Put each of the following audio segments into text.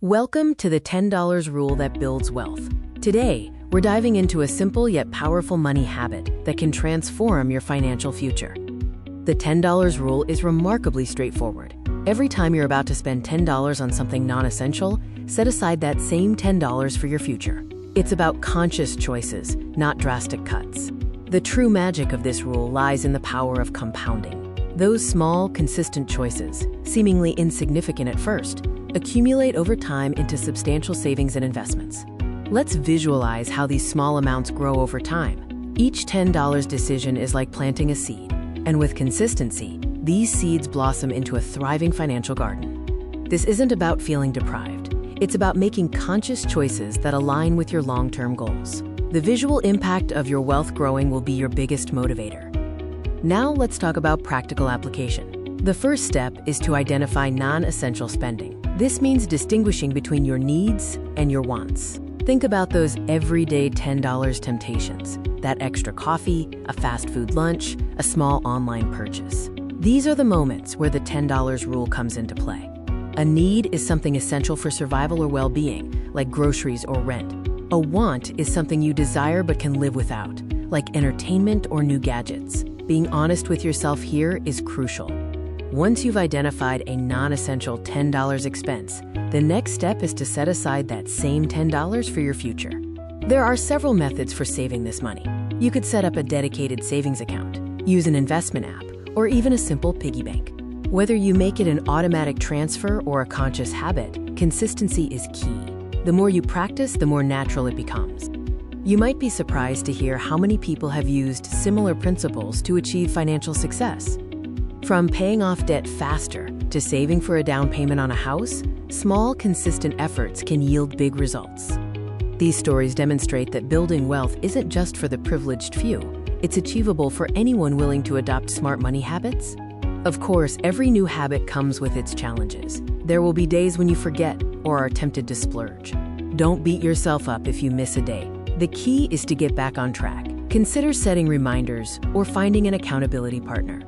Welcome to the $10 rule that builds wealth. Today, we're diving into a simple yet powerful money habit that can transform your financial future. The $10 rule is remarkably straightforward. Every time you're about to spend $10 on something non-essential, set aside that same $10 for your future. It's about conscious choices, not drastic cuts. The true magic of this rule lies in the power of compounding. Those small, consistent choices, seemingly insignificant at first, accumulate over time into substantial savings and investments. Let's visualize how these small amounts grow over time. Each $10 decision is like planting a seed, and with consistency, these seeds blossom into a thriving financial garden. This isn't about feeling deprived. It's about making conscious choices that align with your long-term goals. The visual impact of your wealth growing will be your biggest motivator. Now let's talk about practical application. The first step is to identify non-essential spending. This means distinguishing between your needs and your wants. Think about those everyday $10 temptations, that extra coffee, a fast food lunch, a small online purchase. These are the moments where the $10 rule comes into play. A need is something essential for survival or well-being, like groceries or rent. A want is something you desire but can live without, like entertainment or new gadgets. Being honest with yourself here is crucial. Once you've identified a non-essential $10 expense, the next step is to set aside that same $10 for your future. There are several methods for saving this money. You could set up a dedicated savings account, use an investment app, or even a simple piggy bank. Whether you make it an automatic transfer or a conscious habit, consistency is key. The more you practice, the more natural it becomes. You might be surprised to hear how many people have used similar principles to achieve financial success. From paying off debt faster to saving for a down payment on a house, small, consistent efforts can yield big results. These stories demonstrate that building wealth isn't just for the privileged few. It's achievable for anyone willing to adopt smart money habits. Of course, every new habit comes with its challenges. There will be days when you forget or are tempted to splurge. Don't beat yourself up if you miss a day. The key is to get back on track. Consider setting reminders or finding an accountability partner.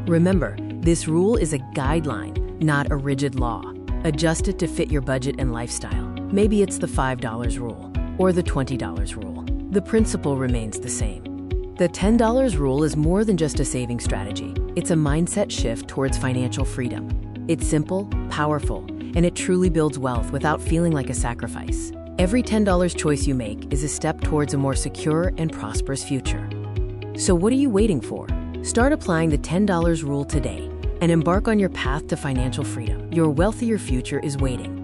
Remember, this rule is a guideline, not a rigid law. Adjust it to fit your budget and lifestyle. Maybe it's the $5 rule or the $20 rule. The principle remains the same. The $10 rule is more than just a saving strategy. It's a mindset shift towards financial freedom. It's simple, powerful, and it truly builds wealth without feeling like a sacrifice. Every $10 choice you make is a step towards a more secure and prosperous future. So what are you waiting for? Start applying the $10 rule today and embark on your path to financial freedom. Your wealthier future is waiting.